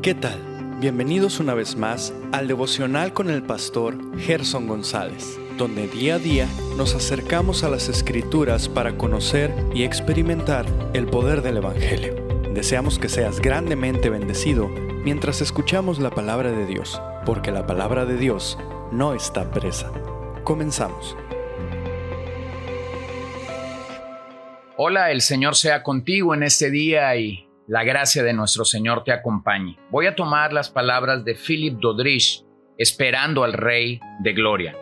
¿Qué tal? Bienvenidos una vez más al devocional con el pastor Gerson González, donde día a día nos acercamos a las Escrituras para conocer y experimentar el poder del Evangelio. Deseamos que seas grandemente bendecido mientras escuchamos la palabra de Dios, porque la palabra de Dios no está presa. Comenzamos. Hola, el Señor sea contigo en este día y la gracia de nuestro Señor te acompañe. Voy a tomar las palabras de Philip Doddridge, esperando al Rey de Gloria.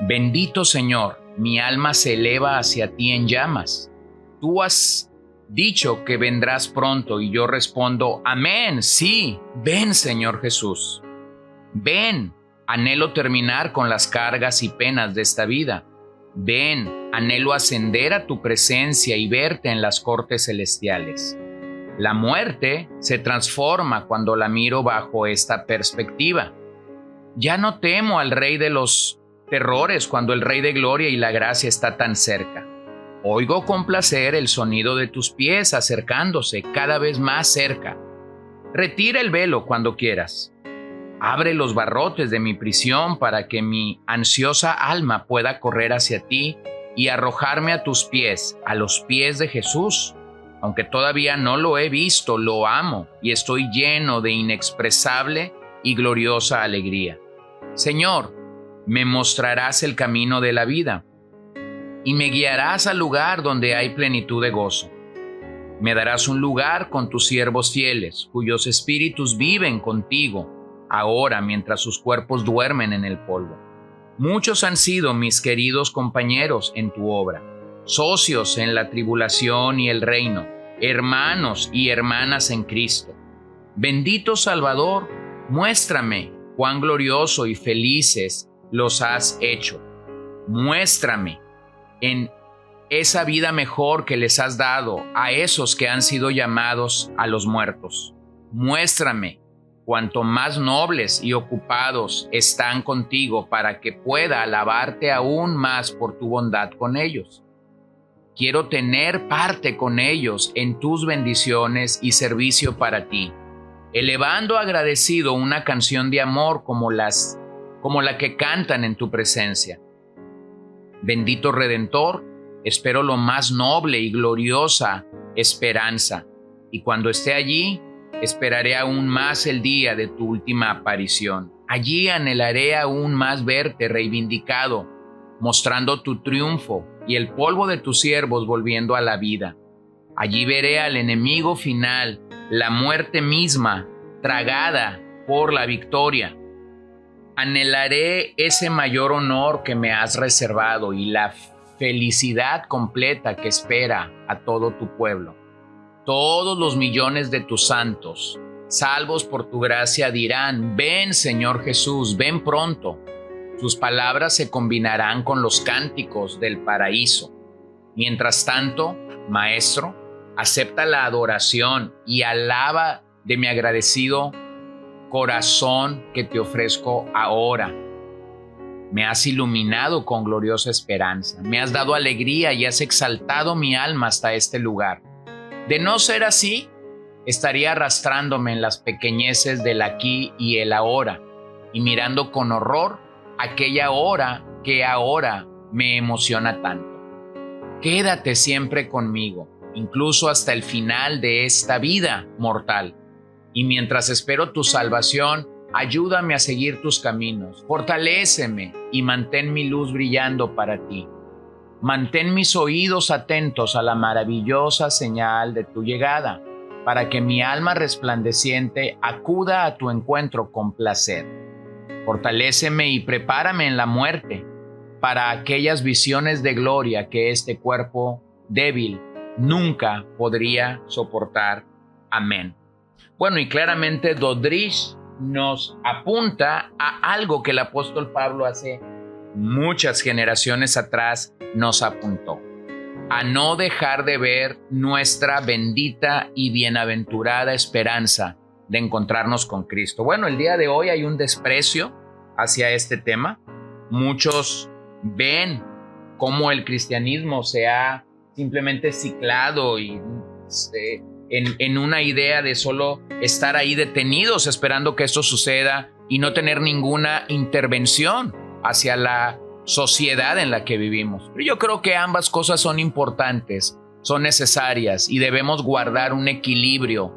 Bendito Señor, mi alma se eleva hacia ti en llamas. Tú has dicho que vendrás pronto y yo respondo, amén, sí, ven Señor Jesús. Ven, anhelo terminar con las cargas y penas de esta vida. Ven, anhelo ascender a tu presencia y verte en las cortes celestiales. La muerte se transforma cuando la miro bajo esta perspectiva. Ya no temo al Rey de los terrores cuando el Rey de Gloria y la gracia está tan cerca. Oigo con placer el sonido de tus pies acercándose cada vez más cerca. Retira el velo cuando quieras. Abre los barrotes de mi prisión para que mi ansiosa alma pueda correr hacia ti y arrojarme a tus pies, a los pies de Jesús. Aunque todavía no lo he visto, lo amo y estoy lleno de inexpresable y gloriosa alegría. Señor, me mostrarás el camino de la vida y me guiarás al lugar donde hay plenitud de gozo. Me darás un lugar con tus siervos fieles, cuyos espíritus viven contigo ahora mientras sus cuerpos duermen en el polvo. Muchos han sido mis queridos compañeros en tu obra, socios en la tribulación y el reino, hermanos y hermanas en Cristo. Bendito Salvador, muéstrame cuán glorioso y felices los has hecho. Muéstrame en esa vida mejor que les has dado a esos que han sido llamados a los muertos. Muéstrame cuanto más nobles y ocupados están contigo para que pueda alabarte aún más por tu bondad con ellos. Quiero tener parte con ellos en tus bendiciones y servicio para ti, elevando agradecido una canción de amor como la que cantan en tu presencia. Bendito Redentor, espero lo más noble y gloriosa esperanza, y cuando esté allí, esperaré aún más el día de tu última aparición. Allí anhelaré aún más verte reivindicado, mostrando tu triunfo y el polvo de tus siervos volviendo a la vida. Allí veré al enemigo final, la muerte misma, tragada por la victoria. Anhelaré ese mayor honor que me has reservado y la felicidad completa que espera a todo tu pueblo. Todos los millones de tus santos, salvos por tu gracia, dirán, ven Señor Jesús, ven pronto. Tus palabras se combinarán con los cánticos del paraíso. Mientras tanto, Maestro, acepta la adoración y alaba de mi agradecido corazón que te ofrezco ahora. Me has iluminado con gloriosa esperanza, me has dado alegría y has exaltado mi alma hasta este lugar. De no ser así, estaría arrastrándome en las pequeñeces del aquí y el ahora y mirando con horror aquella hora que ahora me emociona tanto. Quédate siempre conmigo, incluso hasta el final de esta vida mortal. Y mientras espero tu salvación, ayúdame a seguir tus caminos, fortaléceme y mantén mi luz brillando para ti. Mantén mis oídos atentos a la maravillosa señal de tu llegada, para que mi alma resplandeciente acuda a tu encuentro con placer. Fortaléceme y prepárame en la muerte para aquellas visiones de gloria que este cuerpo débil nunca podría soportar. Amén. Bueno, y claramente Doddridge nos apunta a algo que el apóstol Pablo hace muchas generaciones atrás nos apuntó: a no dejar de ver nuestra bendita y bienaventurada esperanza de encontrarnos con Cristo. Bueno, el día de hoy hay un desprecio hacia este tema. Muchos ven cómo el cristianismo se ha simplemente ciclado y en una idea de solo estar ahí detenidos esperando que esto suceda y no tener ninguna intervención hacia la sociedad en la que vivimos. Pero yo creo que ambas cosas son importantes, son necesarias y debemos guardar un equilibrio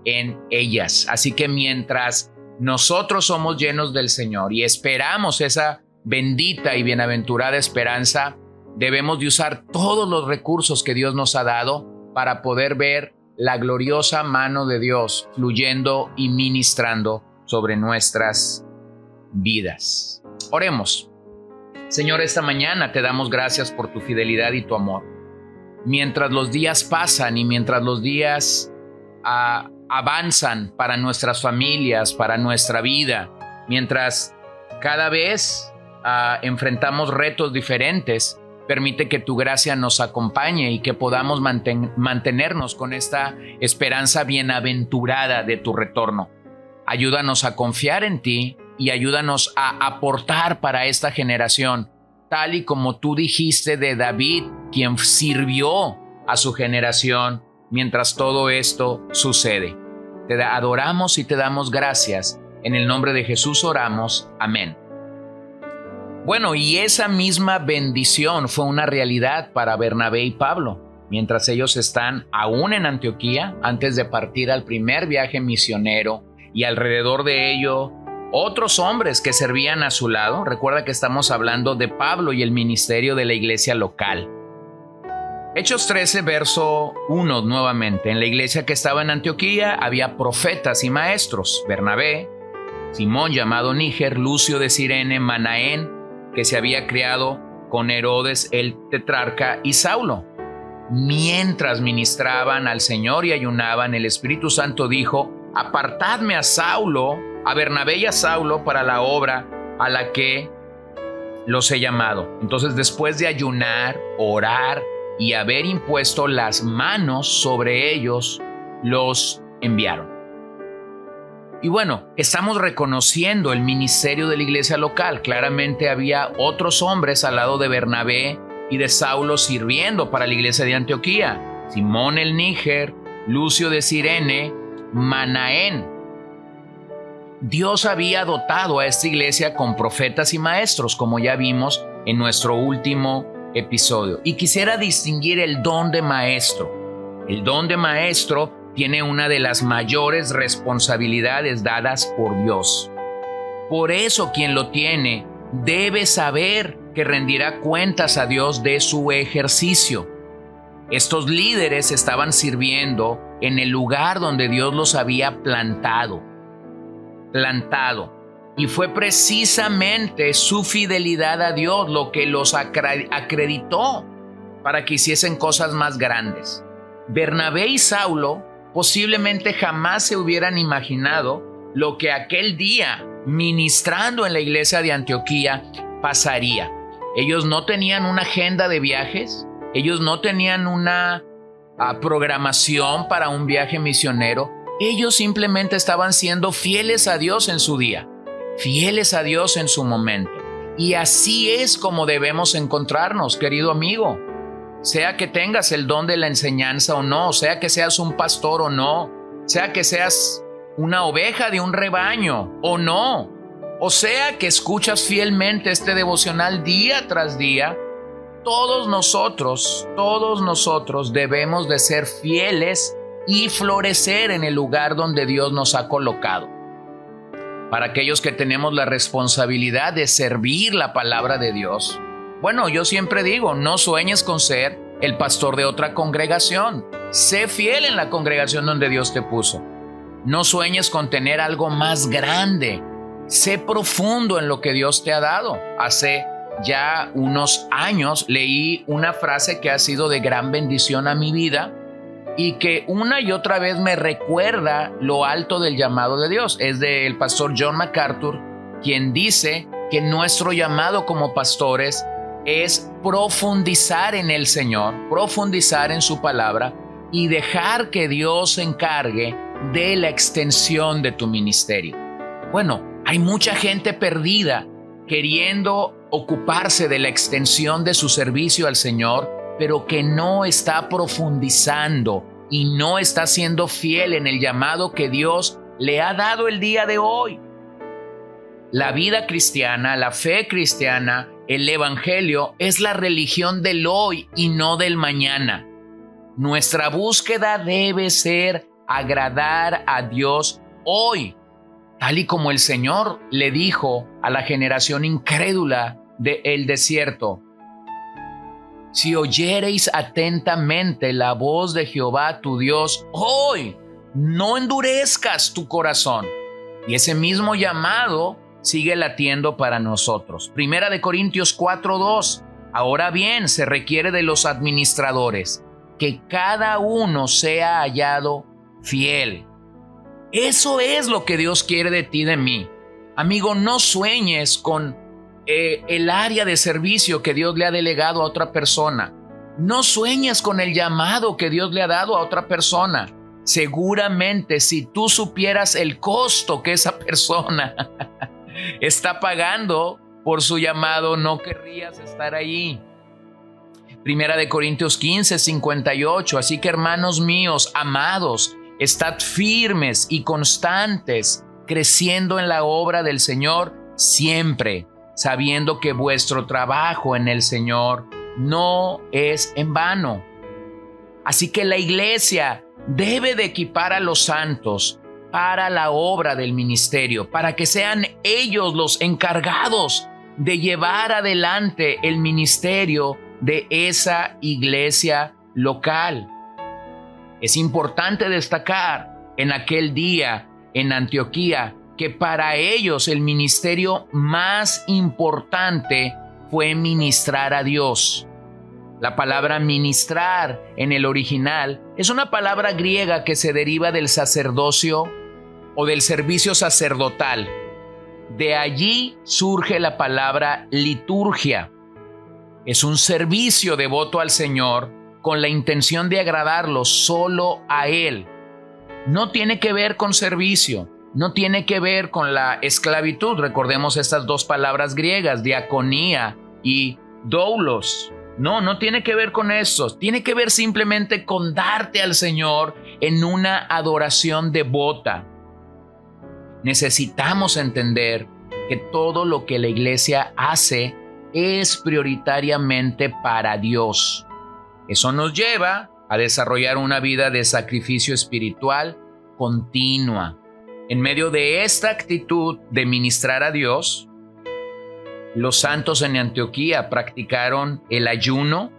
en ellas. Así que mientras nosotros somos llenos del Señor y esperamos esa bendita y bienaventurada esperanza, debemos de usar todos los recursos que Dios nos ha dado para poder ver la gloriosa mano de Dios fluyendo y ministrando sobre nuestras vidas. Oremos. Señor, esta mañana te damos gracias por tu fidelidad y tu amor. Mientras los días pasan y mientras los días avanzan para nuestras familias, para nuestra vida, mientras cada vez enfrentamos retos diferentes, permite que tu gracia nos acompañe y que podamos mantenernos con esta esperanza bienaventurada de tu retorno. Ayúdanos a confiar en ti y ayúdanos a aportar para esta generación, tal y como tú dijiste de David, quien sirvió a su generación mientras todo esto sucede. Te adoramos y te damos gracias. En el nombre de Jesús oramos. Amén. Bueno, y esa misma bendición fue una realidad para Bernabé y Pablo, mientras ellos están aún en Antioquía, antes de partir al primer viaje misionero, y alrededor de ello otros hombres que servían a su lado. Recuerda que estamos hablando de Pablo y el ministerio de la iglesia local. Hechos 13, verso 1 nuevamente. En la iglesia que estaba en Antioquía había profetas y maestros: Bernabé, Simón llamado Níger, Lucio de Cirene, Manaén, que se había criado con Herodes el tetrarca, y Saulo. Mientras ministraban al Señor y ayunaban, el Espíritu Santo dijo: apartadme a Bernabé y a Saulo para la obra a la que los he llamado. Entonces, después de ayunar, orar y haber impuesto las manos sobre ellos, los enviaron. Y bueno, estamos reconociendo el ministerio de la iglesia local. Claramente había otros hombres al lado de Bernabé y de Saulo sirviendo para la iglesia de Antioquía: Simón el Níger, Lucio de Cirene, Manaén. Dios había dotado a esta iglesia con profetas y maestros, como ya vimos en nuestro último episodio. Y quisiera distinguir el don de maestro. El don de maestro tiene una de las mayores responsabilidades dadas por Dios. Por eso quien lo tiene debe saber que rendirá cuentas a Dios de su ejercicio. Estos líderes estaban sirviendo en el lugar donde Dios los había plantado. Y fue precisamente su fidelidad a Dios lo que los acreditó para que hiciesen cosas más grandes. Bernabé y Saulo posiblemente jamás se hubieran imaginado lo que aquel día, ministrando en la iglesia de Antioquía, pasaría. Ellos no tenían una agenda de viajes, ellos no tenían una programación para un viaje misionero. Ellos simplemente estaban siendo fieles a Dios en su día, fieles a Dios en su momento. Y así es como debemos encontrarnos, querido amigo. Sea que tengas el don de la enseñanza o no, sea que seas un pastor o no, sea que seas una oveja de un rebaño o no, o sea que escuchas fielmente este devocional día tras día, todos nosotros debemos de ser fieles y florecer en el lugar donde Dios nos ha colocado. Para aquellos que tenemos la responsabilidad de servir la palabra de Dios, bueno, yo siempre digo, no sueñes con ser el pastor de otra congregación. Sé fiel en la congregación donde Dios te puso. No sueñes con tener algo más grande. Sé profundo en lo que Dios te ha dado. Hace ya unos años leí una frase que ha sido de gran bendición a mi vida y que una y otra vez me recuerda lo alto del llamado de Dios. Es del pastor John MacArthur, quien dice que nuestro llamado como pastores es profundizar en el Señor, profundizar en su palabra y dejar que Dios se encargue de la extensión de tu ministerio. Bueno, hay mucha gente perdida queriendo ocuparse de la extensión de su servicio al Señor, pero que no está profundizando y no está siendo fiel en el llamado que Dios le ha dado el día de hoy. La vida cristiana, la fe cristiana, el evangelio es la religión del hoy y no del mañana. Nuestra búsqueda debe ser agradar a Dios hoy, tal y como el Señor le dijo a la generación incrédula del desierto: si oyereis atentamente la voz de Jehová tu Dios hoy, no endurezcas tu corazón. Y ese mismo llamado sigue latiendo para nosotros. Primera de Corintios 4:2. Ahora bien, se requiere de los administradores que cada uno sea hallado fiel. Eso es lo que Dios quiere de ti y de mí. Amigo, no sueñes con el área de servicio que Dios le ha delegado a otra persona. No sueñes con el llamado que Dios le ha dado a otra persona. Seguramente si tú supieras el costo que esa persona está pagando por su llamado, no querrías estar ahí. Primera de Corintios 15:58. Así que, hermanos míos, amados, estad firmes y constantes, creciendo en la obra del Señor siempre, sabiendo que vuestro trabajo en el Señor no es en vano. Así que la iglesia debe de equipar a los santos para la obra del ministerio, para que sean ellos los encargados de llevar adelante el ministerio de esa iglesia local. Es importante destacar en aquel día en Antioquía que para ellos el ministerio más importante fue ministrar a Dios. La palabra ministrar en el original es una palabra griega que se deriva del sacerdocio o del servicio sacerdotal. De allí surge la palabra liturgia. Es un servicio devoto al Señor con la intención de agradarlo solo a Él. No tiene que ver con servicio, no tiene que ver con la esclavitud. Recordemos estas dos palabras griegas, diaconía y doulos. No tiene que ver con eso. Tiene que ver simplemente con darte al Señor en una adoración devota. Necesitamos entender que todo lo que la iglesia hace es prioritariamente para Dios. Eso nos lleva a desarrollar una vida de sacrificio espiritual continua. En medio de esta actitud de ministrar a Dios, los santos en Antioquía practicaron el ayuno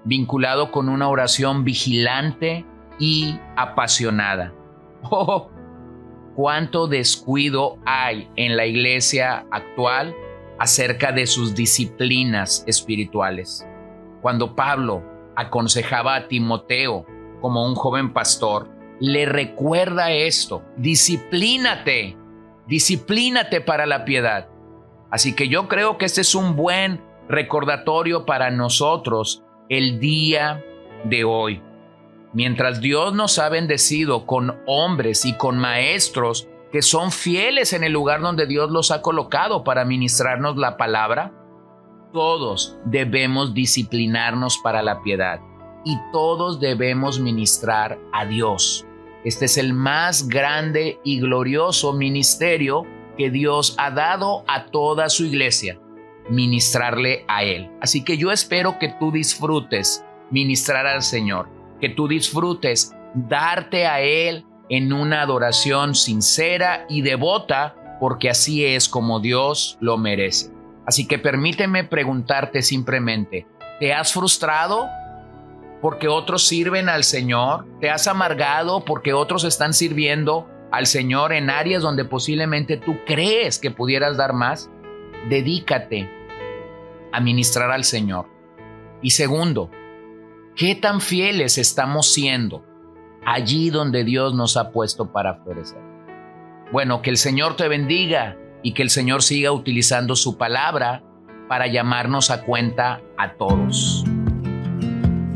vinculado con una oración vigilante y apasionada. ¡Oh! ¿Cuánto descuido hay en la iglesia actual acerca de sus disciplinas espirituales? Cuando Pablo aconsejaba a Timoteo como un joven pastor, le recuerda esto: disciplínate para la piedad. Así que yo creo que este es un buen recordatorio para nosotros el día de hoy. Mientras Dios nos ha bendecido con hombres y con maestros que son fieles en el lugar donde Dios los ha colocado para ministrarnos la palabra, todos debemos disciplinarnos para la piedad y todos debemos ministrar a Dios. Este es el más grande y glorioso ministerio que Dios ha dado a toda su iglesia, ministrarle a Él. Así que yo espero que tú disfrutes ministrar al Señor, que tú disfrutes darte a Él en una adoración sincera y devota, porque así es como Dios lo merece. Así que permíteme preguntarte simplemente, ¿te has frustrado porque otros sirven al Señor? ¿Te has amargado porque otros están sirviendo al Señor en áreas donde posiblemente tú crees que pudieras dar más? Dedícate a ministrar al Señor. Y segundo, ¿qué tan fieles estamos siendo allí donde Dios nos ha puesto para florecer? Bueno, que el Señor te bendiga y que el Señor siga utilizando su palabra para llamarnos a cuenta a todos.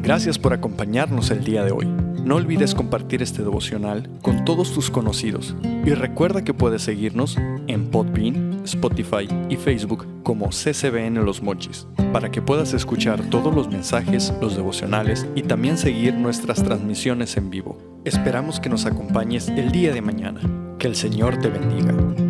Gracias por acompañarnos el día de hoy. No olvides compartir este devocional con todos tus conocidos y recuerda que puedes seguirnos en Podbean, Spotify y Facebook como CCBN Los Mochis para que puedas escuchar todos los mensajes, los devocionales y también seguir nuestras transmisiones en vivo. Esperamos que nos acompañes el día de mañana. Que el Señor te bendiga.